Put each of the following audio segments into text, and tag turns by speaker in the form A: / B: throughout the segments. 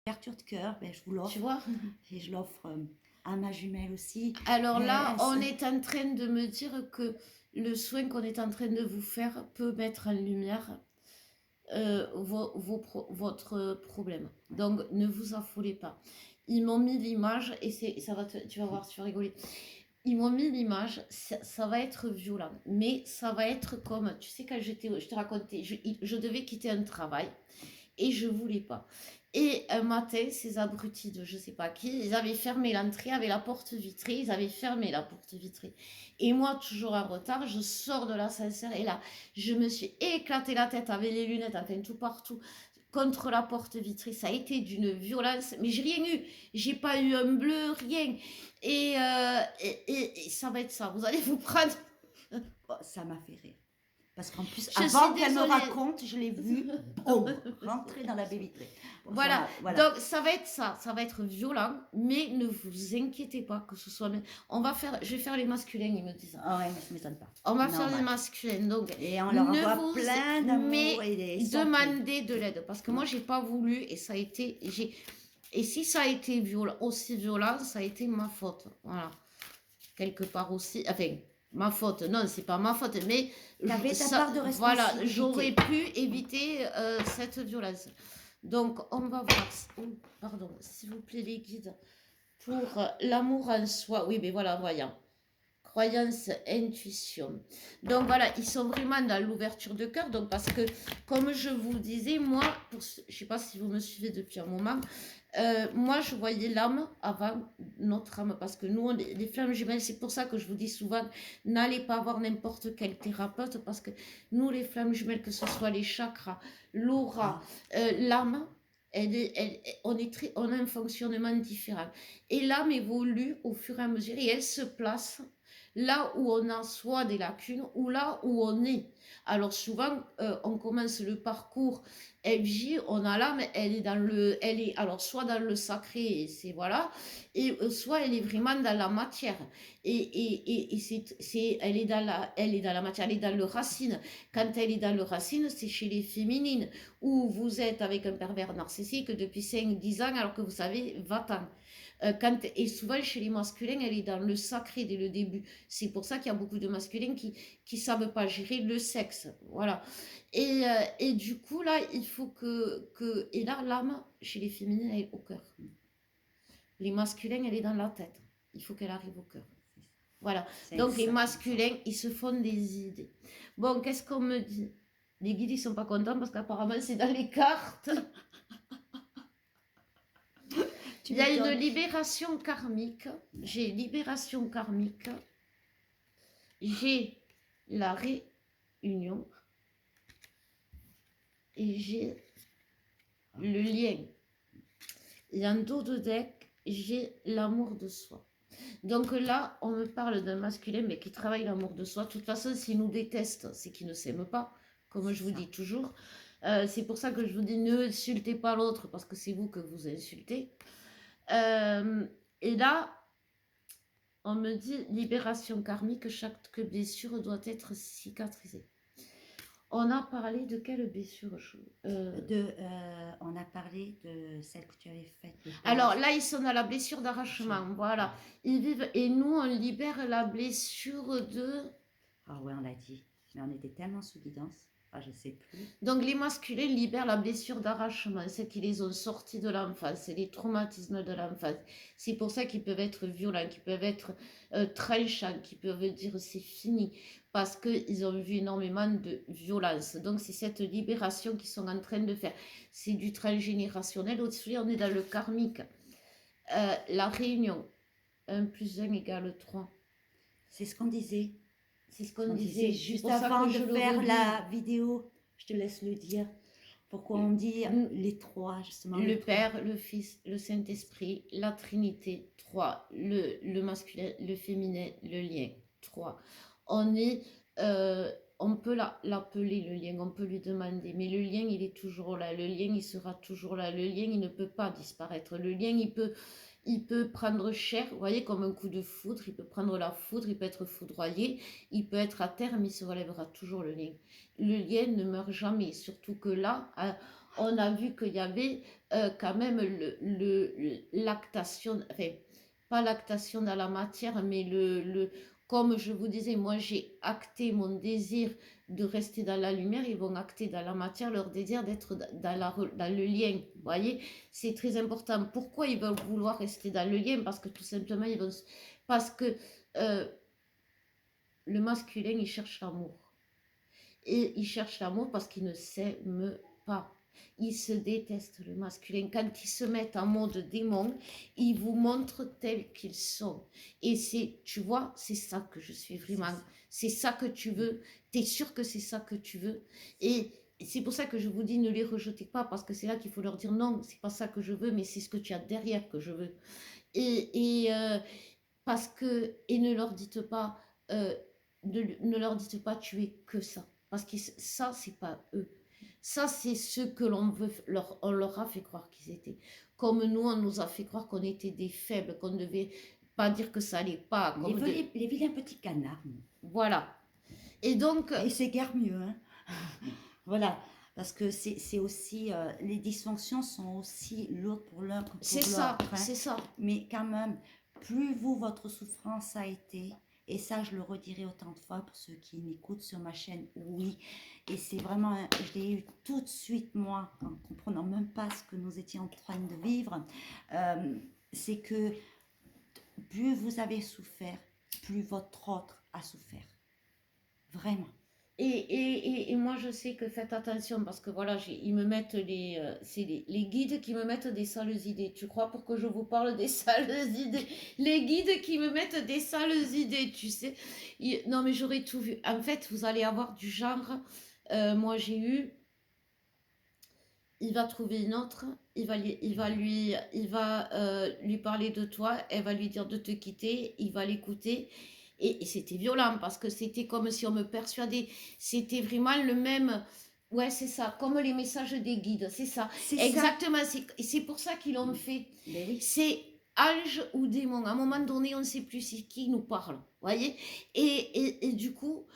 A: ouverture de cœur, ben, je vous
B: Tu
A: l'offre.
B: vois?
A: Et je l'offre à ma jumelle aussi.
B: Alors là, on
A: Elle
B: est en train de me dire que le soin qu'on est en train de vous faire peut mettre en lumière votre problème. Donc, ne vous affolez pas. Ils m'ont mis l'image, et tu vas voir, tu vas rigoler. Ils m'ont mis l'image, ça va être violent, mais ça va être comme, tu sais, quand je te racontais, je devais quitter un travail et je voulais pas. Et un matin, ces abrutis de je sais pas qui, ils avaient fermé l'entrée avec la porte vitrée, ils avaient fermé la porte vitrée. Et moi, toujours en retard, je sors de l'ascenseur et là, je me suis éclaté la tête avec les lunettes, enfin tout partout, contre la porte vitrée. Ça a été d'une violence, mais j'ai rien eu. J'ai pas eu un bleu, rien. Et ça va être ça. Vous allez vous prendre.
A: Oh, ça m'a fait rire. Parce qu'en plus,
B: Je
A: avant
B: suis
A: qu'elle me
B: désolée.
A: raconte, je l'ai vue, boum, rentrer dans la baie vitrée. Bon,
B: Voilà.
A: voilà.
B: Donc ça va être ça. Ça va être violent, mais ne vous inquiétez pas que ce soit. Je vais faire les masculins, ils me disent.
A: Ah ouais, mais ça ne m'étonne pas.
B: On va faire
A: Normal.
B: les masculins. Donc,
A: Et on leur envoie
B: ne
A: plein
B: vous.
A: d'amour
B: Mais
A: et sans
B: demandez de l'aide. Parce que moi, j'ai pas voulu et ça a été. Et si ça a été aussi violent, ça a été ma faute. Voilà. Quelque part aussi. Enfin, ma faute. Non, c'est pas ma faute. Mais
A: t'avais ta part de
B: voilà,
A: responsabilité.
B: j'aurais pu éviter cette violence. Donc, on va voir. Pardon, s'il vous plaît, les guides. Pour l'amour en soi. Oui, mais voilà, voyons. Croyance, intuition. Donc voilà, ils sont vraiment dans l'ouverture de cœur. Donc parce que, comme je vous disais, moi, je ne sais pas si vous me suivez depuis un moment, moi je voyais l'âme avant notre âme. Parce que nous, les flammes jumelles, c'est pour ça que je vous dis souvent, n'allez pas voir n'importe quel thérapeute. Parce que nous, les flammes jumelles, que ce soit les chakras, l'aura, l'âme, on a un fonctionnement différent. Et l'âme évolue au fur et à mesure et elle se place là où on a soit des lacunes ou là où on est. Alors souvent, on commence le parcours FJ, on a l'âme, elle est alors soit dans le sacré, et c'est voilà, et soit elle est vraiment dans la matière. Elle est dans la matière, elle est dans le racine. Quand elle est dans le racine, c'est chez les féminines, où vous êtes avec un pervers narcissique depuis 5-10 ans, alors que vous savez, va-t'en. Et souvent chez les masculins, elle est dans le sacré dès le début. C'est pour ça qu'il y a beaucoup de masculins qui ne savent pas gérer le sexe. Voilà. Et du coup, là, il faut Et là, l'âme, chez les féminines, elle est au cœur. Les masculins, elle est dans la tête. Il faut qu'elle arrive au cœur. Voilà. Donc, les masculins, ils se font des idées. Bon, qu'est-ce qu'on me dit? Les guides, ils sont pas contents parce qu'apparemment, c'est dans les cartes. Il y a une libération karmique. J'ai libération karmique. J'ai la réunion. Et j'ai le lien. Et en dos de deck, j'ai l'amour de soi. Donc là, on me parle d'un masculin, mais qui travaille l'amour de soi. De toute façon, s'il nous déteste, c'est qu'il ne s'aime pas, comme je vous dis toujours. C'est pour ça que je vous dis, ne insultez pas l'autre, parce que c'est vous que vous insultez. Et là, on me dit, libération karmique, chaque blessure doit être cicatrisée. On a parlé de quelle blessure
A: On a parlé de celle que tu avais faite.
B: Alors là, ils sont dans la blessure d'arrachement. Voilà. Ils vivent. Et nous, on libère la blessure de.
A: Ah ouais, on l'a dit. Mais on était tellement sous guidance. Ah, je sais plus.
B: Donc les masculins libèrent la blessure d'arrachement. C'est qu'ils les ont sortis de l'enfance. C'est les traumatismes de l'enfance. C'est pour ça qu'ils peuvent être violents, qu'ils peuvent être tranchants, qu'ils peuvent dire c'est fini. Parce qu'ils ont vu énormément de violence. Donc c'est cette libération qu'ils sont en train de faire. C'est du transgénérationnel. Au-dessus, on est dans le karmique. La réunion. 1 plus 1 égale 3.
A: C'est ce qu'on disait.
B: C'est ce qu'on disait
A: juste avant de faire la vidéo. Je te laisse le dire. Pourquoi on dit les trois, justement.
B: Le Père, le Fils, le Saint-Esprit, la Trinité, 3. Le masculin, le féminin, le lien, 3. On peut l'appeler le lien, on peut lui demander, mais le lien, il est toujours là. Le lien, il sera toujours là. Le lien, il ne peut pas disparaître. Le lien, il peut prendre cher, vous voyez, comme un coup de foudre. Il peut prendre la foudre, il peut être foudroyé, il peut être à terre, mais il se relèvera toujours, le lien. Le lien ne meurt jamais, surtout que là, on a vu qu'il y avait quand même lactation, enfin, pas lactation dans la matière, mais comme je vous disais, moi j'ai acté mon désir de rester dans la lumière, ils vont acter dans la matière leur désir d'être dans le lien. Vous voyez, c'est très important. Pourquoi ils veulent vouloir rester dans le lien? Parce que tout simplement, parce que euh, le masculin, il cherche l'amour. Et il cherche l'amour parce qu'il ne s'aime pas. Ils se détestent, le masculin. Quand ils se mettent en mode démon, ils vous montrent tels qu'ils sont. Et c'est, tu vois, c'est ça que je suis vraiment. C'est ça que tu veux. Tu es sûr que c'est ça que tu veux. Et c'est pour ça que je vous dis, ne les rejetez pas, parce que c'est là qu'il faut leur dire non, c'est pas ça que je veux, mais c'est ce que tu as derrière que je veux. Parce que, et ne leur dites pas, ne leur dites pas, tu es que ça. Parce que ça, c'est pas eux. Ça, c'est ce que on leur a fait croire qu'ils étaient. Comme nous, on nous a fait croire qu'on était des faibles, qu'on ne devait pas dire que ça allait pas.
A: Les vilains petits canards.
B: Voilà. Et donc.
A: Et c'est guère mieux. Hein. Voilà. Parce que c'est aussi. Les dysfonctions sont aussi lourdes pour l'un que pour l'autre.
B: C'est ça,
A: hein.
B: c'est ça.
A: Mais quand même, plus votre souffrance a été, et ça je le redirai autant de fois pour ceux qui m'écoutent sur ma chaîne, oui, et c'est vraiment, je l'ai eu tout de suite moi, en comprenant même pas ce que nous étions en train de vivre, c'est que plus vous avez souffert, plus votre autre a souffert, vraiment.
B: Et moi, je sais que faites attention parce que voilà, ils me mettent c'est les guides qui me mettent des sales idées. Tu crois pour que je vous parle des sales idées? Les guides qui me mettent des sales idées, tu sais. Non, mais j'aurais tout vu. En fait, vous allez avoir du genre. Moi, j'ai eu. Il va trouver une autre. Il va lui parler de toi. Elle va lui dire de te quitter. Il va l'écouter. Et c'était violent parce que c'était comme si on me persuadait. C'était vraiment le même. Ouais, c'est ça, comme les messages des guides, c'est ça. Exactement, c'est pour ça qu'ils l'ont fait.
A: Oui.
B: C'est ange ou démon. À un moment donné, on ne sait plus qui nous parle. Voyez, et du coup,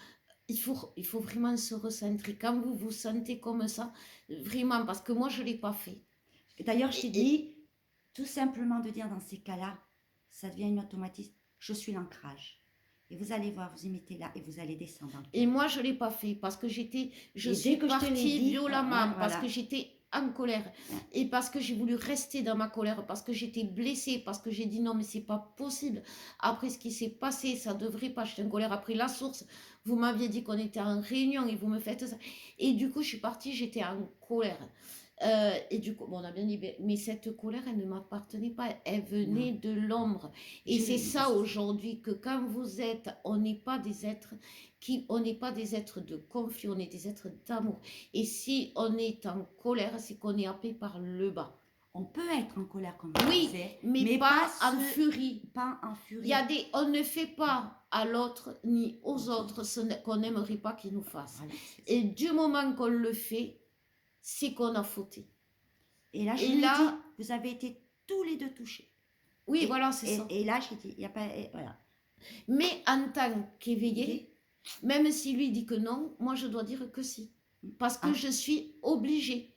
B: il faut vraiment se recentrer. Quand vous vous sentez comme ça, vraiment, parce que moi, je ne l'ai pas fait.
A: D'ailleurs, je t'ai dit, tout simplement de dire dans ces cas-là, ça devient une automatisme, je suis l'ancrage. Et vous allez voir, vous y mettez là et vous allez descendre.
B: Et moi, je ne l'ai pas fait parce que je suis partie violemment, parce que j'étais en colère et parce que j'ai voulu rester dans ma colère, parce que j'étais blessée, parce que j'ai dit non, mais c'est pas possible. Après ce qui s'est passé, ça devrait pas. J'étais en colère. Après la source, vous m'aviez dit qu'on était en réunion et vous me faites ça. Et du coup, je suis partie, j'étais en colère. Et du coup, bon, on a bien dit, mais cette colère, elle ne m'appartenait pas, elle venait de l'ombre. Et c'est ça aujourd'hui, que quand vous êtes, on n'est pas des êtres on n'est pas des êtres de conflit, on est des êtres d'amour. Et si on est en colère, c'est qu'on est happé par le bas.
A: On peut être en colère comme vous
B: disiez, mais pas en furie.
A: Pas en furie.
B: Il y a on ne fait pas à l'autre ni aux autres ce qu'on n'aimerait pas qu'ils nous fassent. Voilà, et du moment qu'on le fait, c'est qu'on a fauté.
A: Et là, dit, vous avez été tous les deux touchés.
B: Oui, voilà, c'est ça.
A: Et là, j'ai dit, il n'y a pas... Voilà.
B: Mais en tant qu'éveillé, même si lui dit que non, moi, je dois dire que si. Parce que je suis obligée.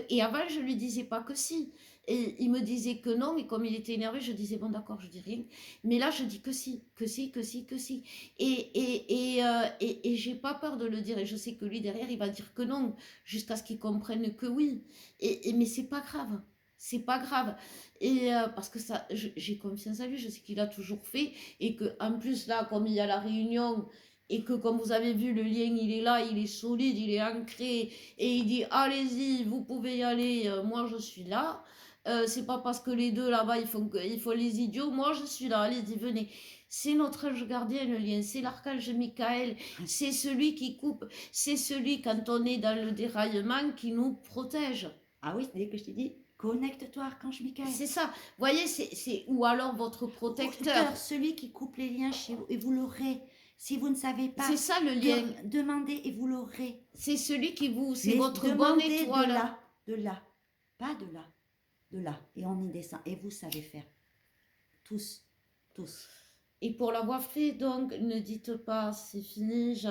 B: Et avant, je ne lui disais pas que si. Et il me disait que non, mais comme il était énervé, je disais, bon, d'accord, je dis rien. Mais là, je dis que si, que si, que si, que si. Et j'ai pas peur de le dire. Et je sais que lui, derrière, il va dire que non, jusqu'à ce qu'il comprenne que oui. Mais c'est pas grave. C'est pas grave. Et parce que ça, j'ai confiance en lui, je sais qu'il a toujours fait. Et qu'en plus, là, comme il y a la réunion... Et que comme vous avez vu, le lien, il est là, il est solide, il est ancré. Et il dit, allez-y, vous pouvez y aller, moi je suis là. C'est pas parce que les deux là-bas, ils font les idiots. Moi je suis là, allez-y, venez. C'est notre ange gardien, le lien. C'est l'archange Michael. C'est celui qui coupe. C'est celui, quand on est dans le déraillement, qui nous protège.
A: Ah oui, c'est que je t'ai dit, connecte-toi, archange Michael.
B: C'est ça. Vous voyez, ou alors votre protecteur.
A: Celui qui coupe les liens chez vous, et vous l'aurez. Si vous ne savez pas,
B: c'est ça le lien.
A: Demandez et vous l'aurez.
B: C'est celui qui vous, c'est votre bonne étoile.
A: De là, pas de là, de là. Et on y descend. Et vous savez faire. Tous.
B: Et pour l'avoir fait, donc, ne dites pas c'est fini.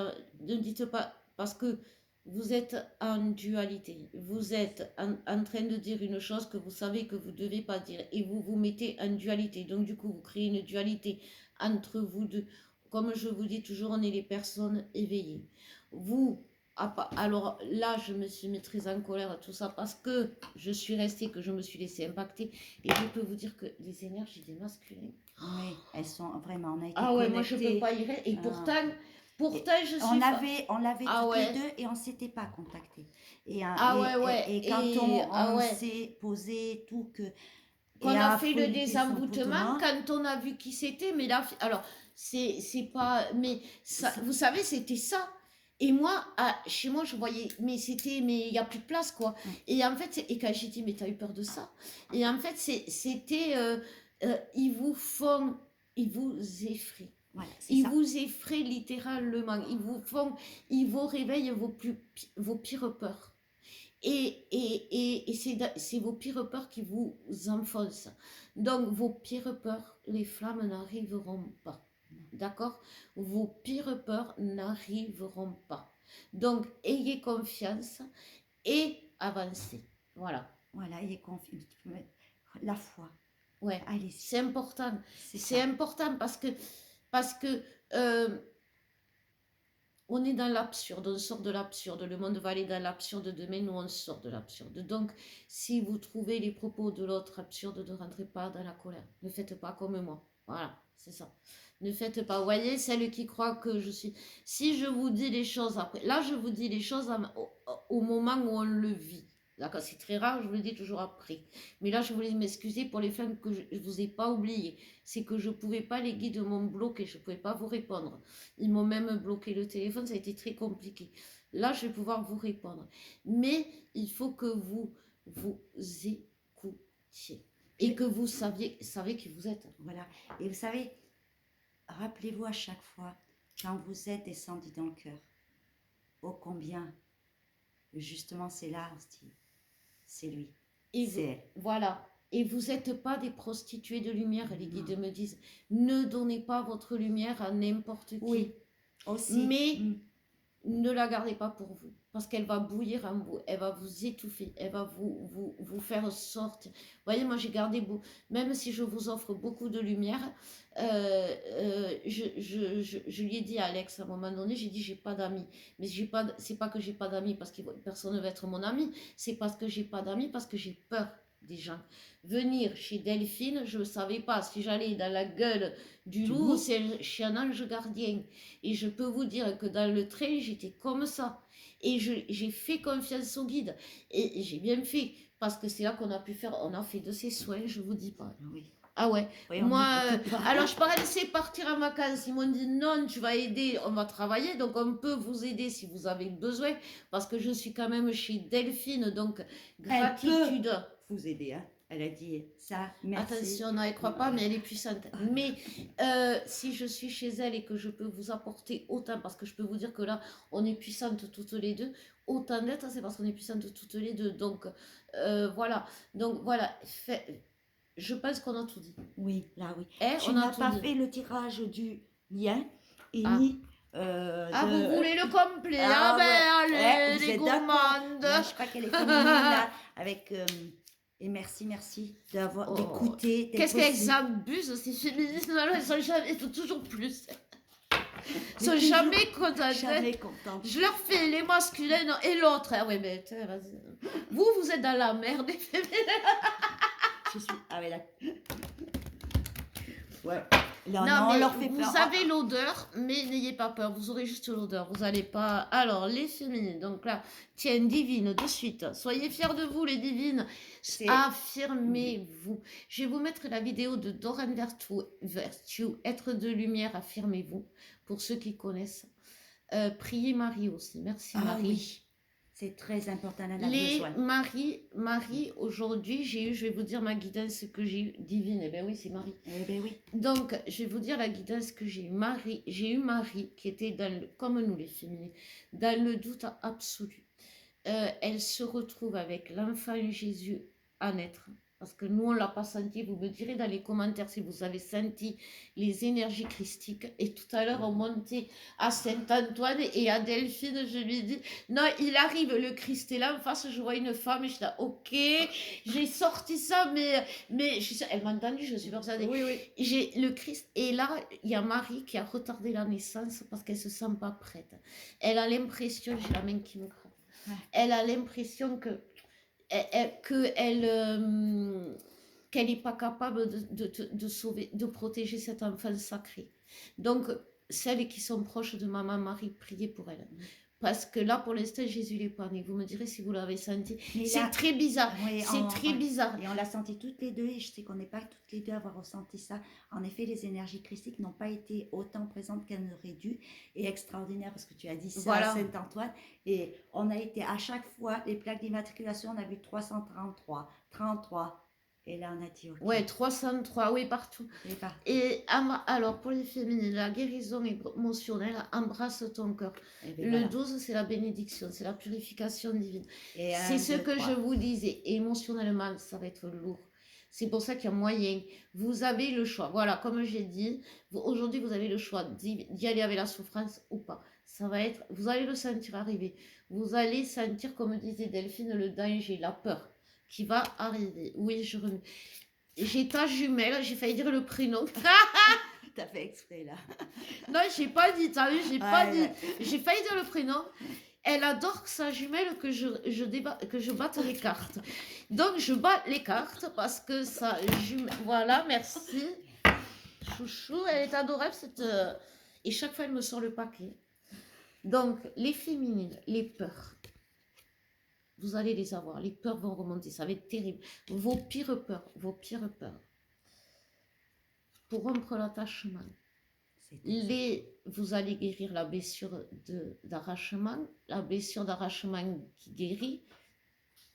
B: Ne dites pas parce que vous êtes en dualité. Vous êtes en train de dire une chose que vous savez que vous ne devez pas dire. Et vous vous mettez en dualité. Donc, du coup, vous créez une dualité entre vous deux. Comme je vous dis toujours, on est les personnes éveillées. Vous, alors là, je me suis mis très en colère, tout ça, parce que je suis restée, que je me suis laissée impacter. Et je peux vous dire que les énergies des masculins.
A: Oui, elles sont vraiment, on a été
B: Ah ouais, moi je peux
A: connectés.
B: pas y rester. Et pourtant, je suis.
A: On l'avait
B: Ah
A: toutes
B: ouais.
A: les deux et on ne s'était pas contactés.
B: Ah ouais, ouais.
A: Et quand
B: Ah
A: on
B: ouais.
A: s'est posé tout que...
B: Qu'on
A: Et
B: a
A: après
B: fait le
A: le
B: désemboutement,
A: désemboutement,
B: quand on a vu qui c'était, mais là, alors, c'est pas. Mais ça, vous savez, c'était ça. Et moi, chez moi, je voyais, mais il n'y a plus de place, quoi. Et en fait, et quand j'ai dit, mais t'as eu peur de ça? Et en fait, c'était, ils vous effraient.
A: voilà, c'est
B: Ils
A: ça.
B: vous effraient littéralement. Ils vous réveillent vos pires peurs. Et c'est vos pires peurs qui vous enfoncent. Donc, vos pires peurs, les flammes n'arriveront pas. D'accord? Vos pires peurs n'arriveront pas. Donc, ayez confiance et avancez. Voilà.
A: Voilà, il est confiant. La foi.
B: Ouais,
A: Allez-y.
B: c'est important.
A: C'est
B: C'est
A: ça.
B: important parce que on est dans l'absurde, on sort de l'absurde. Le monde va aller dans l'absurde demain, nous on sort de l'absurde. Donc, si vous trouvez les propos de l'autre absurdes, ne rentrez pas dans la colère. Ne faites pas comme moi. Voilà, c'est ça. Ne faites pas. Vous voyez, celle qui croit que je suis. Si je vous dis les choses après, là je vous dis les choses au moment où on le vit. D'accord, c'est très rare, je vous le dis toujours après. Mais là, je voulais m'excuser pour les femmes que je ne vous ai pas oubliées. C'est que je ne pouvais pas, les guides m'ont bloqué, je ne pouvais pas vous répondre. Ils m'ont même bloqué le téléphone, ça a été très compliqué. Là, je vais pouvoir vous répondre. Mais il faut que vous écoutiez et que vous savez qui vous êtes.
A: Voilà. Et vous savez, rappelez-vous à chaque fois, quand vous êtes descendu dans le cœur, ô combien, justement, c'est là, on se dit, c'est lui, c'est elle.
B: Voilà. Et vous n'êtes pas des prostituées de lumière, les guides me disent. Ne donnez pas votre lumière à n'importe qui.
A: Oui, aussi.
B: Mais ne la gardez pas pour vous. Parce qu'elle va bouillir en vous. Elle va vous étouffer. Elle va vous faire sortir. Vous voyez, moi j'ai gardé beaucoup. Même si je vous offre beaucoup de lumière, je lui ai dit à Alex à un moment donné, j'ai dit j'ai pas d'amis. Mais c'est pas que j'ai pas d'amis parce que personne ne va être mon ami. C'est parce que j'ai pas d'amis, parce que j'ai peur des gens. Venir chez Delphine, je ne savais pas si j'allais dans la gueule du loup, c'est chez un ange gardien. Et je peux vous dire que dans le train, j'étais comme ça. Et j'ai fait confiance au guide. Et j'ai bien fait. Parce que c'est là qu'on a pu faire, on a fait de ces soins, je vous dis pas.
A: Oui.
B: Ah ouais.
A: Oui,
B: Moi, alors je paraissais partir en vacances. Ils m'ont dit non, tu vas aider, on va travailler. Donc on peut vous aider si vous avez besoin. Parce que je suis quand même chez Delphine. Donc gratitude.
A: Vous aider, hein. Elle a dit ça, merci.
B: Attention, elle ne croit pas, mais elle est puissante. Mais si je suis chez elle et que je peux vous apporter autant, parce que je peux vous dire que là, on est puissantes toutes les deux, autant d'être, c'est parce qu'on est puissantes toutes les deux. Donc, voilà. Donc, voilà. Je pense qu'on a tout dit.
A: Oui, là, oui.
B: On
A: n'as pas fait le tirage du lien et ni...
B: vous voulez le complet? Allez,
A: vous
B: les
A: êtes
B: gourmandes.
A: Là, je crois qu'elle est féminine, là, avec... et merci d'écouter.
B: Qu'est-ce qu'elles abusent, ces féministes? Elles sont toujours plus. Elles sont jamais contentes.
A: Jamais contentes.
B: Je leur fais les masculins et l'autre. Ah ouais, mais vas-y. Vous êtes dans la merde, les féminines.
A: Je suis... Ah ouais, là... Ouais. Là,
B: Non,
A: on
B: mais
A: leur fait
B: vous
A: peur.
B: avez l'odeur, mais n'ayez pas peur, vous aurez juste l'odeur, vous n'allez pas... Alors, les féminines, donc là, tiens, divine, de suite, soyez fiers de vous, les divines, affirmez-vous. Je vais vous mettre la vidéo de Doran Virtue, être de lumière, affirmez-vous, pour ceux qui connaissent. Priez Marie aussi, merci Marie.
A: Oui. C'est très important, elle en a
B: les
A: besoin.
B: Marie, aujourd'hui, je vais vous dire ma guidance que j'ai eue, divine, eh bien oui, c'est Marie.
A: Eh bien oui.
B: Donc, je vais vous dire la guidance que j'ai eue. J'ai eu Marie qui était, comme nous les féminines, dans le doute absolu. Elle se retrouve avec l'enfant Jésus à naître, parce que nous, on ne l'a pas senti. Vous me direz dans les commentaires si vous avez senti les énergies christiques. Et tout à l'heure, on montait à Saint-Antoine et à Delphine, je lui dis, non, il arrive, le Christ est là, en face, je vois une femme, et je dis, ok, j'ai sorti ça, mais je suis sûre, elle m'a entendu, je suis persuadée.
A: Oui, oui.
B: J'ai le Christ, et là, il y a Marie qui a retardé la naissance parce qu'elle ne se sent pas prête. Elle a l'impression, j'ai la main qui me craque, elle a l'impression qu'elle n'est pas capable de sauver, de protéger cet enfant sacré. Donc, celles qui sont proches de Maman Marie, priez pour elle. Parce que là, pour l'instant, Jésus n'est pas né. Vous me direz si vous l'avez senti. C'est très bizarre.
A: Oui,
B: c'est très bizarre.
A: Et on l'a senti toutes les deux, et je sais qu'on n'est pas toutes les deux à avoir ressenti ça. En effet, les énergies christiques n'ont pas été autant présentes qu'elles n'auraient dû, et extraordinaire, parce que tu as dit ça
B: Voilà.
A: à Saint-Antoine, et on a été à chaque fois, les plaques d'immatriculation, on a vu 333, 33, et là on a dit ok.
B: Ouais, 303, oui, partout. Et alors, pour les féminines, la guérison émotionnelle, embrasse ton cœur. Le
A: voilà.
B: 12, c'est la bénédiction, c'est la purification divine. C'est ce que je vous disais. Émotionnellement, ça va être lourd. C'est pour ça qu'il y a moyen. Vous avez le choix. Voilà, comme j'ai dit, aujourd'hui, vous avez le choix d'y aller avec la souffrance ou pas. Ça va être, vous allez le sentir arriver. Vous allez sentir, comme disait Delphine, le danger, la peur qui va arriver. Oui, j'ai ta jumelle, j'ai failli dire le prénom.
A: T'as fait exprès là.
B: Non, j'ai pas dit, t'as vu, j'ai pas dit. J'ai failli dire le prénom. Elle adore sa jumelle que je batte les cartes. Donc, je bats les cartes parce que sa jumelle... Voilà, merci. Chouchou, elle est adorable. Et chaque fois, elle me sort le paquet. Donc, les féminines, les peurs. Vous allez les avoir. Les peurs vont remonter. Ça va être terrible. Vos pires peurs. Pour rompre l'attachement. Vous allez guérir la blessure d'arrachement. La blessure d'arrachement qui guérit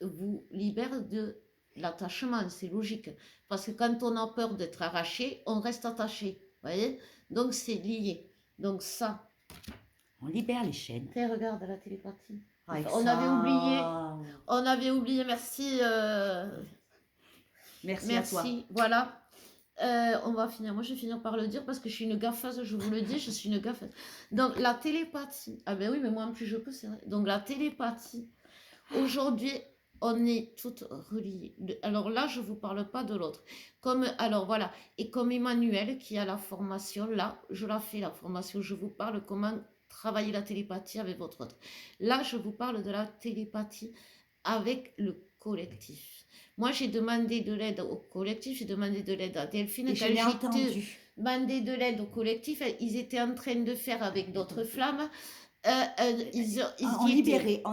B: vous libère de l'attachement. C'est logique. Parce que quand on a peur d'être arraché, on reste attaché. Vous voyez? Donc c'est lié. Donc ça.
A: On libère les chaînes.
B: Et regarde la télépathie. On avait oublié, merci.
A: Merci à toi.
B: Voilà. On va finir. Moi, je vais finir par le dire parce que je suis une gaffeuse, je vous le dis, je suis une gaffeuse. Donc, la télépathie. Ah ben oui, mais moi, en plus, je peux, c'est vrai. Donc, la télépathie. Aujourd'hui, on est toutes reliées. Alors là, je ne vous parle pas de l'autre. Alors voilà. Et comme Emmanuel, qui a la formation, là, je la fais, la formation. Je vous parle comment travailler la télépathie avec votre autre. Là, je vous parle de la télépathie avec le collectif. Moi, j'ai demandé de l'aide au collectif, j'ai demandé de l'aide à Delphine.
A: Et
B: quand j'ai demandé de l'aide au collectif, ils étaient en train de faire avec d'autres flammes.
A: On y était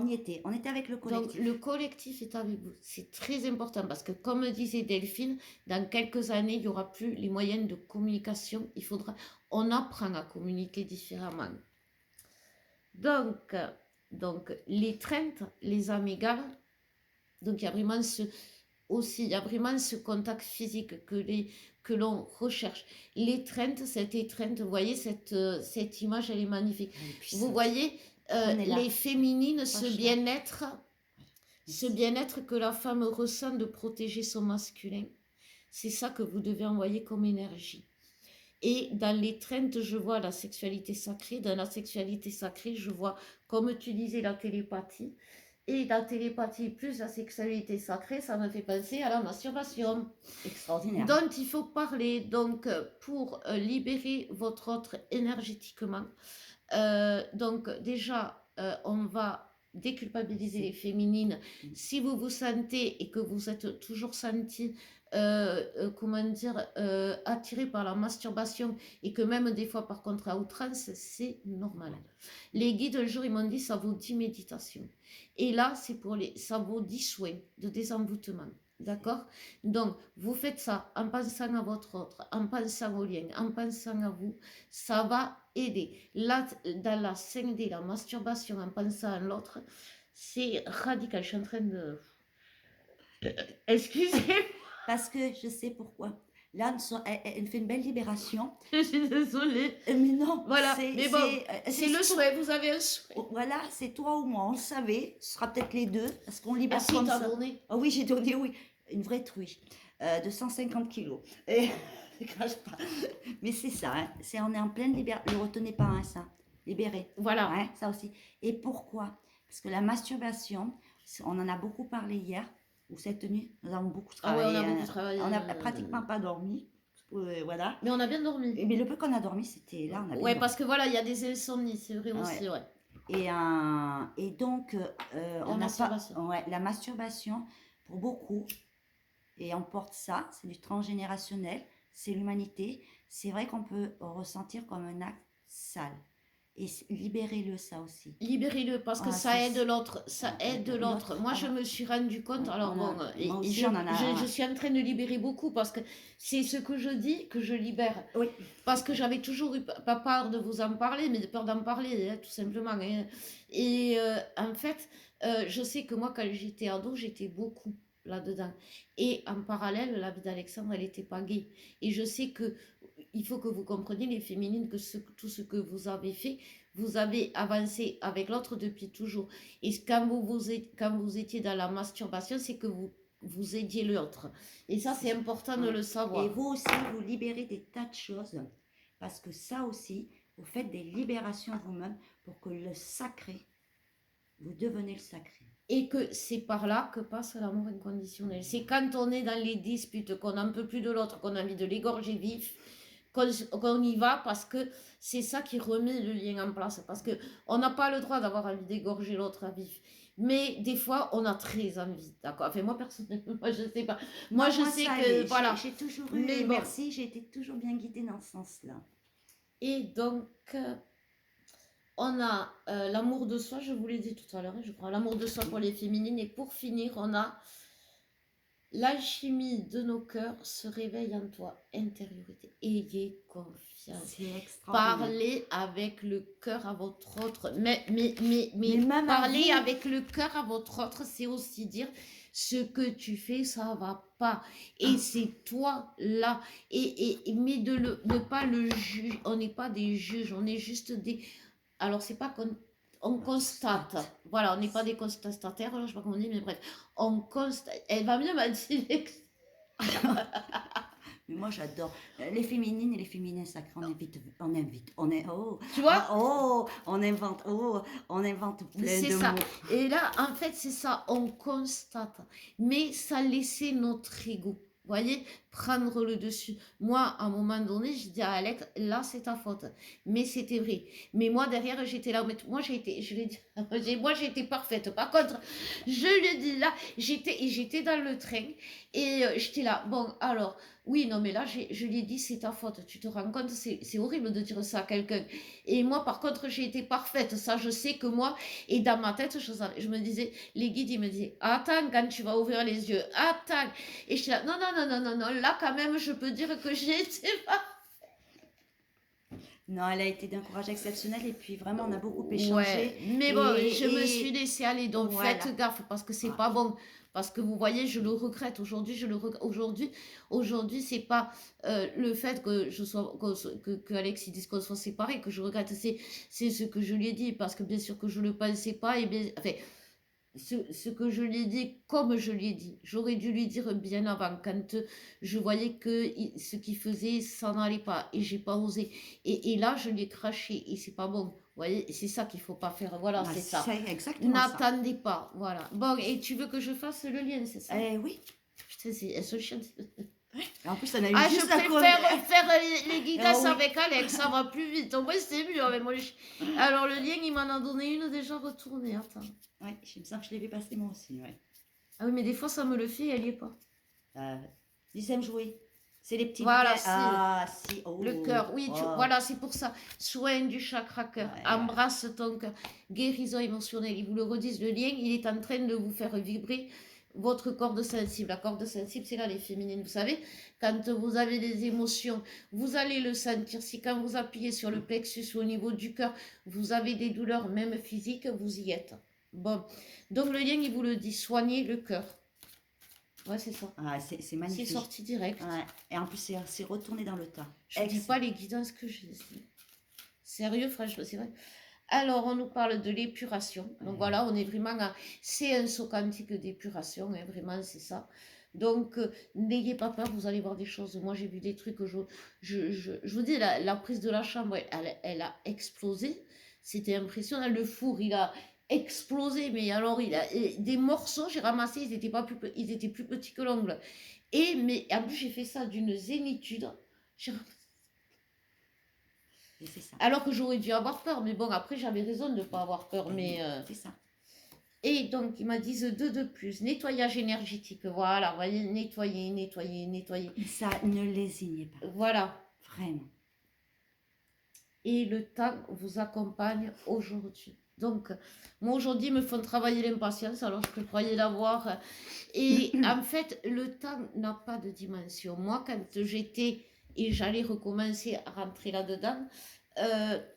A: avec le collectif.
B: Donc, le collectif est avec vous. C'est très important parce que, comme disait Delphine, dans quelques années, il n'y aura plus les moyens de communication. On apprend à communiquer différemment. Donc l'étreinte, les âmes égales, donc il y a vraiment ce contact physique que l'on recherche. L'étreinte, cette étreinte, vous voyez, cette image, elle est magnifique. Vous voyez, les féminines, ce bien-être que la femme ressent de protéger son masculin, c'est ça que vous devez envoyer comme énergie. Et dans l'étreinte, je vois la sexualité sacrée. Dans la sexualité sacrée, je vois, comme tu disais, la télépathie. Et la télépathie plus la sexualité sacrée, ça me fait penser à la masturbation.
A: Extraordinaire.
B: Dont il faut parler. Donc, pour libérer votre autre énergétiquement. Donc, déjà, on va déculpabiliser les féminines. Si vous vous sentez et que vous êtes toujours senti attiré par la masturbation et que même des fois par contre à outrance, c'est normal. Les guides un jour ils m'ont dit ça vaut 10 méditations et là c'est ça vaut 10 soins de désenvoûtement, d'accord? Donc vous faites ça en pensant à votre autre, en pensant au lien, en pensant à vous, ça va aider. Là dans la 5D, la masturbation en pensant à l'autre, c'est radical. Je suis en train de excusez-moi.
A: Parce que je sais pourquoi. Là, elle fait une belle libération.
B: Je suis désolée.
A: Mais non,
B: voilà. Mais bon, c'est le souhait. Vous avez un souhait.
A: Voilà, c'est toi ou moi. On le savait. Ce sera peut-être les deux. Parce qu'on libère
B: comme
A: ça.
B: Donné.
A: Oh oui, j'ai donné, oui. Une vraie truie. de 150 kilos. Et, je crache pas. Mais c'est ça, hein. On est en pleine libération. Ne le retenez pas, hein, ça. Libéré.
B: Voilà.
A: Ouais, ça aussi. Et pourquoi? Parce que la masturbation, on en a beaucoup parlé hier, ou cette nuit, nous avons beaucoup
B: Ah ouais, on
A: travaillé.
B: a beaucoup travaillé.
A: On n'a pratiquement pas dormi. Voilà.
B: Mais on a bien dormi.
A: Mais le peu qu'on a dormi, c'était là, on a bien
B: Ouais,
A: dormi.
B: parce que voilà, il y a des insomnies, c'est vrai
A: Ouais.
B: aussi, ouais.
A: Et donc, on n'a pas.
B: masturbation.
A: Ouais, la masturbation, pour beaucoup, et on porte ça, c'est du transgénérationnel, c'est l'humanité. C'est vrai qu'on peut ressentir comme un acte sale. Et libérez-le, ça aussi.
B: Libérez-le parce que
A: Ah,
B: ça
A: c'est-
B: aide l'autre, ça aide l'autre. Moi, je me suis rendu compte, alors
A: On a-
B: bon,
A: moi aussi,
B: je,
A: on en a-
B: je suis en train de libérer beaucoup parce que c'est ce que je dis que je libère.
A: Oui.
B: Parce que j'avais toujours eu pas peur de vous en parler, mais de peur d'en parler, hein, tout simplement. Hein. Et en fait, je sais que moi, quand j'étais ado, j'étais beaucoup là-dedans. Et en parallèle, la vie d'Alexandre, elle n'était pas gaie. Et je sais que il faut que vous compreniez, les féminines, que tout ce que vous avez fait, vous avez avancé avec l'autre depuis toujours. Et quand vous étiez dans la masturbation, c'est que vous aidiez l'autre. Et ça, c'est important de le savoir.
A: Et vous aussi, vous libérez des tas de choses. Parce que ça aussi, vous faites des libérations vous-même pour que le sacré, vous devenez le sacré.
B: Et que c'est par là que passe l'amour inconditionnel. C'est quand on est dans les disputes, qu'on n'en peut plus de l'autre, qu'on a envie de l'égorger vif, qu'on y va parce que c'est ça qui remet le lien en place. Parce qu'on n'a pas le droit d'avoir envie d'égorger l'autre à vif. Mais des fois, on a très envie. D'accord. Enfin, moi, personnellement, moi, je sais pas. Moi, je sais que. Voilà.
A: J'ai toujours eu.
B: Mais bon.
A: Merci, j'ai été toujours bien guidée dans ce sens-là.
B: Et donc. On a l'amour de soi, je vous l'ai dit tout à l'heure, je crois, l'amour de soi pour les féminines. Et pour finir, on a l'alchimie de nos cœurs se réveille en toi, intériorité. Ayez confiance.
A: C'est extraordinaire.
B: Parlez avec le cœur à votre autre. Mais
A: même
B: parler avec le cœur à votre autre, c'est aussi dire ce que tu fais, ça va pas. Et c'est toi là. Mais ne pas le juger. On n'est pas des juges, on est juste des. Alors, c'est pas qu'on constate. Voilà, on n'est pas des constatataires, je sais pas comment on dit, mais bref. On constate. Elle va bien m'attirer.
A: Mais moi, j'adore. Les féminines et les féminins sacrés,
B: Tu vois
A: on invente plein
B: C'est
A: de
B: ça.
A: mots.
B: Et là, en fait, c'est ça, on constate. Mais ça laissait notre ego. Vous voyez, prendre le dessus. Moi, à un moment donné, je dis à Alex, là, c'est ta faute. Mais c'était vrai. Mais moi, derrière, j'étais là. Moi, je l'ai dit, moi, j'étais parfaite. Par contre, je le dis là, j'étais dans le train et j'étais là. Bon, alors, oui, non, mais là, je lui ai dit, c'est ta faute. Tu te rends compte, c'est horrible de dire ça à quelqu'un. Et moi, par contre, j'ai été parfaite. Ça, je sais que moi, et dans ma tête, je me disais, les guides, ils me disaient, attends, quand tu vas ouvrir les yeux, attends. Et je suis là, non, là, quand même, je peux dire que j'ai été
A: Non, elle a été d'un courage exceptionnel et puis vraiment, on a beaucoup échangé.
B: Ouais, mais bon, je me suis laissée aller, donc
A: voilà.
B: faites gaffe parce que c'est pas bon. Parce que vous voyez, je le regrette aujourd'hui. Aujourd'hui, c'est pas le fait que je sois que Alex dise qu'on soit séparés que je regrette. C'est ce que je lui ai dit parce que bien sûr que je le pensais pas et bien, enfin, ce que je lui ai dit, comme je lui ai dit, j'aurais dû lui dire bien avant, quand je voyais que ce qu'il faisait, ça n'allait pas, et j'ai pas osé. Et là, je lui ai craché, et c'est pas bon. Vous voyez, c'est ça qu'il faut pas faire. Voilà, c'est ça.
A: C'est exactement ça.
B: N'attendez pas, voilà. Bon, et tu veux que je fasse le lien, c'est ça?
A: Oui.
B: Putain, c'est un chien.
A: En plus, on a eu
B: Ah,
A: juste
B: je
A: à
B: préfère faire les guidas
A: oui.
B: avec Alex, ça va plus vite. Au moins, c'est mieux. Mais moi, alors, le lien, il m'en a donné une déjà retournée. Attends.
A: Oui, je me sens que je l'ai vu passer moi aussi. Ouais.
B: Ah oui, mais des fois, ça me le fait et elle y est pas.
A: Ils aiment jouer. C'est les petits.
B: Voilà,
A: si. Oh.
B: Le cœur, oui,
A: Oh.
B: voilà, c'est pour ça. Soin du chakra cœur,
A: Ouais.
B: embrasse ton cœur, guérison émotionnelle. Ils vous le redisent, le lien, il est en train de vous faire vibrer votre corde sensible. La corde sensible, c'est là les féminines, vous savez, quand vous avez des émotions, vous allez le sentir. Si quand vous appuyez sur le plexus au niveau du cœur, vous avez des douleurs, même physiques, vous y êtes. Bon, donc le lien, il vous le dit, soignez le cœur. Ouais, c'est ça.
A: Ah, c'est magnifique.
B: C'est sorti direct.
A: Ouais. Et en plus, c'est retourné dans le tas.
B: Je ne dis pas les guidances que j'ai. Sérieux, franchement, c'est vrai. Alors, on nous parle de l'épuration. Donc voilà, on est vraiment à... C'est un saut quantique d'épuration, hein, vraiment, c'est ça. Donc, n'ayez pas peur, vous allez voir des choses. Moi, j'ai vu des trucs que je vous dis, la prise de la chambre, elle a explosé. C'était impressionnant. Le four, il a explosé, mais alors, des morceaux, j'ai ramassé, ils étaient plus petits que l'ongle. Mais en plus, j'ai fait ça d'une zénitude. J'ai
A: Et c'est ça.
B: Alors que j'aurais dû avoir peur, mais bon, après j'avais raison de ne pas avoir peur.
A: C'est ça.
B: Et donc, ils me disent deux de plus. Nettoyage énergétique, voilà, vous voyez, nettoyer, nettoyer, nettoyer.
A: Ça, ne lésignez pas.
B: Voilà.
A: Vraiment.
B: Et le temps vous accompagne aujourd'hui. Donc, moi aujourd'hui, ils me font travailler l'impatience alors que je croyais l'avoir. Et en fait, le temps n'a pas de dimension. Moi, quand j'étais et j'allais recommencer à rentrer là-dedans,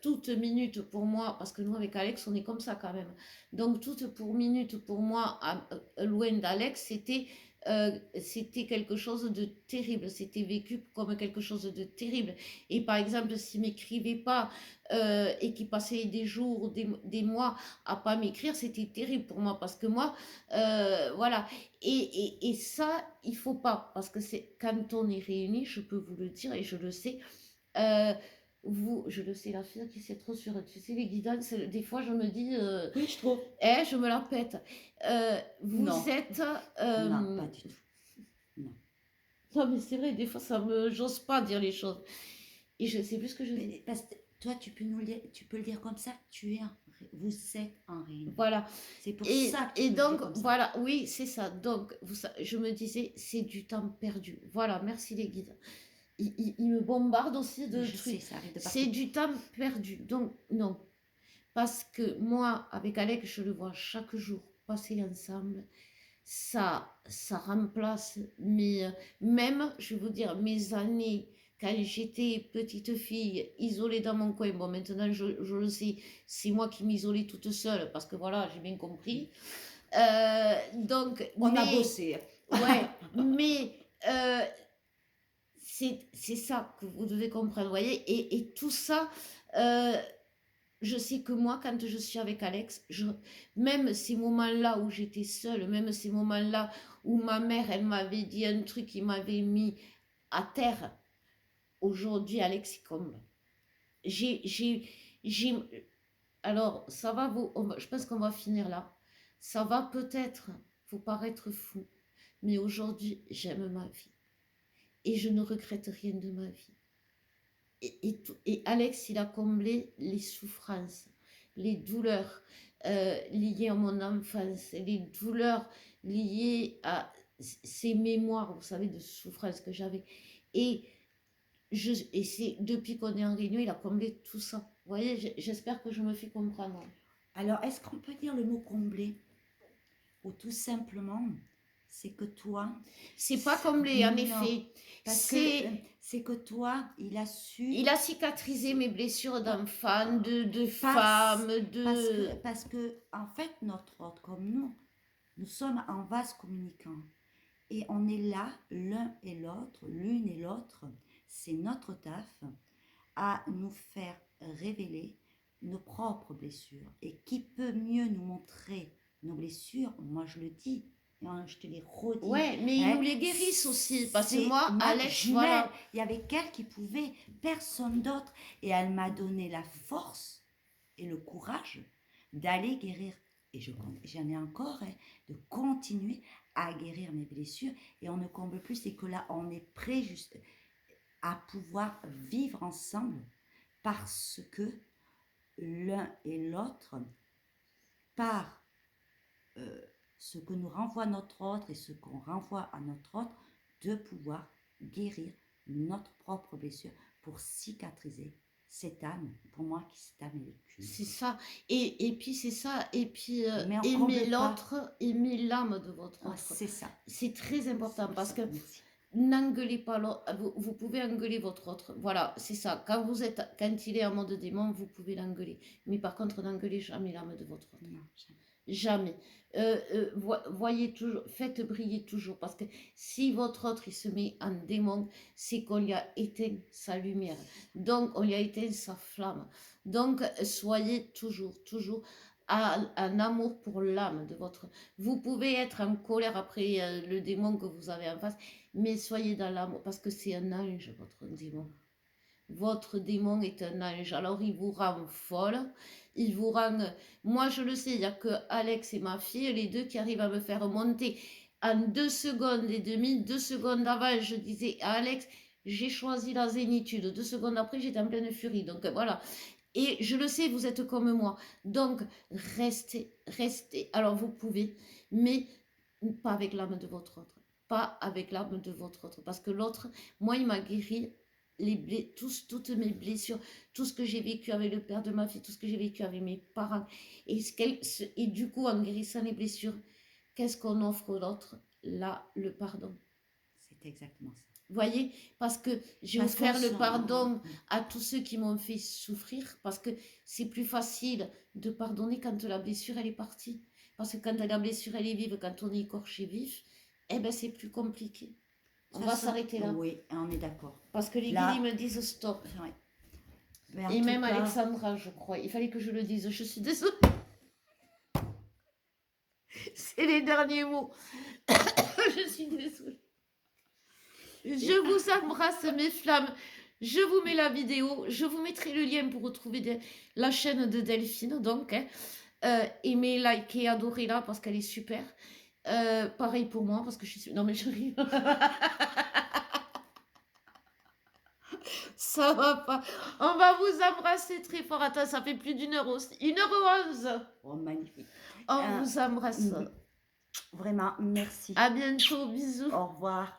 B: toute minute pour moi, parce que nous avec Alex, on est comme ça quand même. Donc, toute pour minute pour moi, loin d'Alex, c'était quelque chose de terrible. C'était vécu comme quelque chose de terrible. Et par exemple, s'il m'écrivait pas et qu'il passait des jours, des mois à pas m'écrire, c'était terrible pour moi parce que moi, voilà. Et ça, il faut pas parce que c'est quand on est réunis, je peux vous le dire et je le sais. Je le sais, la fille qui sait trop sur, tu sais, les guidances, des fois je me dis,
A: Oui, je trouve.
B: je me la pète. Vous
A: Non.
B: êtes.
A: Non, pas du tout. Non.
B: Non, mais c'est vrai, des fois, j'ose pas dire les choses. Et je sais plus ce que je dis.
A: Mais parce que toi, tu peux le dire comme ça. Vous êtes en réunion.
B: Voilà.
A: C'est pour
B: Et,
A: ça que
B: et
A: tu peux le
B: donc,
A: dire comme ça.
B: voilà, oui, c'est ça. Donc, je me disais, c'est du temps perdu. Voilà, merci les guides. Ils me bombardent aussi de
A: Je
B: trucs.
A: sais, ça arrive de
B: C'est
A: partout.
B: du temps perdu. Donc, non. Parce que moi, avec Alex, je le vois chaque jour passer ensemble. Ça remplace même, je vais vous dire, mes années quand j'étais petite fille isolée dans mon coin. Bon, maintenant, je le sais, c'est moi qui m'isolais toute seule parce que voilà, j'ai bien compris. Donc,
A: On a bossé.
B: Ouais, mais c'est ça que vous devez comprendre, vous voyez. Et tout ça, je sais que moi, quand je suis avec Alex, même ces moments-là où j'étais seule, même ces moments-là où ma mère, elle m'avait dit un truc qui m'avait mis à terre, aujourd'hui, Alex, il comble. Alors, ça va je pense qu'on va finir là. Ça va peut-être vous paraître fou, mais aujourd'hui, j'aime ma vie. Et je ne regrette rien de ma vie. Et Alex, il a comblé les souffrances, les douleurs liées à mon enfance, les douleurs liées à ces mémoires, vous savez, de souffrances que j'avais. Et c'est depuis qu'on est en réunion, il a comblé tout ça. Vous voyez, j'espère que je me fais comprendre.
A: Alors, est-ce qu'on peut dire le mot combler? Ou tout simplement, c'est que toi...
B: C'est pas comblé, en
A: Non,
B: effet.
A: Parce que c'est que toi, il a su...
B: Il a cicatrisé mes blessures d'enfant, de femme, de...
A: Parce que, en fait, notre ordre, comme nous sommes en vase communicant. Et on est là, l'un et l'autre, l'une et l'autre, c'est notre taf, à nous faire révéler nos propres blessures. Et qui peut mieux nous montrer nos blessures? Moi, je le dis, je te les redis.
B: Ouais, mais ils nous les guérissent aussi. Parce que moi, Alex, voilà.
A: Il y avait qu'elle qui pouvait, personne d'autre. Et elle m'a donné la force et le courage d'aller guérir. Et j'en ai encore, de continuer à guérir mes blessures. Et on ne comble plus, c'est que là, on est prêt juste à pouvoir vivre ensemble parce que l'un et l'autre, par ce que nous renvoie notre autre et ce qu'on renvoie à notre autre, de pouvoir guérir notre propre blessure pour cicatriser cette âme, pour moi, cette âme est vécue.
B: C'est ça. Et puis c'est ça. Et puis
A: Mais
B: aimer l'autre, aimer l'âme de votre autre.
A: C'est ça.
B: C'est très important parce que
A: Merci.
B: n'engueulez pas l'autre. Vous pouvez engueuler votre autre. Voilà, c'est ça. Quand il est en mode démon, vous pouvez l'engueuler. Mais par contre, n'engueulez jamais l'âme de votre autre.
A: Non,
B: Jamais. Voyez toujours, faites briller toujours, parce que si votre autre il se met en démon, c'est qu'on lui a éteint sa lumière, donc on lui a éteint sa flamme. Donc soyez toujours un amour pour l'âme de votre... Vous pouvez être en colère après le démon que vous avez en face, mais soyez dans l'amour, parce que c'est un ange, votre démon. Votre démon est un ange. Alors, il vous rend folle. Il vous rend... Moi, je le sais, il n'y a que Alex et ma fille, les deux qui arrivent à me faire monter en 2 secondes et demie. 2 secondes avant, je disais à Alex, j'ai choisi la zénitude. 2 secondes après, j'étais en pleine furie. Donc, voilà. Et je le sais, vous êtes comme moi. Donc, restez, restez. Alors, vous pouvez, mais pas avec l'âme de votre autre. Pas avec l'âme de votre autre. Parce que l'autre, moi, il m'a guéri toutes mes blessures, tout ce que j'ai vécu avec le père de ma fille, tout ce que j'ai vécu avec mes parents. Et du coup, en guérissant les blessures, qu'est-ce qu'on offre l'autre? Là, le pardon.
A: C'est exactement ça.
B: Voyez, parce que j'ai
A: Parce
B: offert
A: qu'on
B: le
A: sent-
B: pardon à tous ceux qui m'ont fait souffrir, parce que c'est plus facile de pardonner quand la blessure elle est partie. Parce que quand la blessure elle est vive, quand on est écorché vif, eh ben c'est plus compliqué. On va s'arrêter là.
A: Oui, on est d'accord.
B: Parce que les
A: Là-
B: guides ils me disent stop.
A: Ouais. Mais en
B: Et
A: tout
B: même
A: cas,
B: Alexandra, je crois. Il fallait que je le dise. Je suis désolée. C'est les derniers mots. Je suis désolée. Je vous embrasse, mes flammes. Je vous mets la vidéo. Je vous mettrai le lien pour retrouver la chaîne de Delphine. Donc, aimez, likez, adorez-la parce qu'elle est super. Pareil pour moi parce que je suis... Non, mais je ris. Ça va pas. On va vous embrasser très fort. Attends, ça fait plus d'1 heure aussi. 1h11.
A: oh, magnifique.
B: On vous embrasse.
A: Vraiment, merci.
B: À bientôt. Bisous.
A: Au revoir.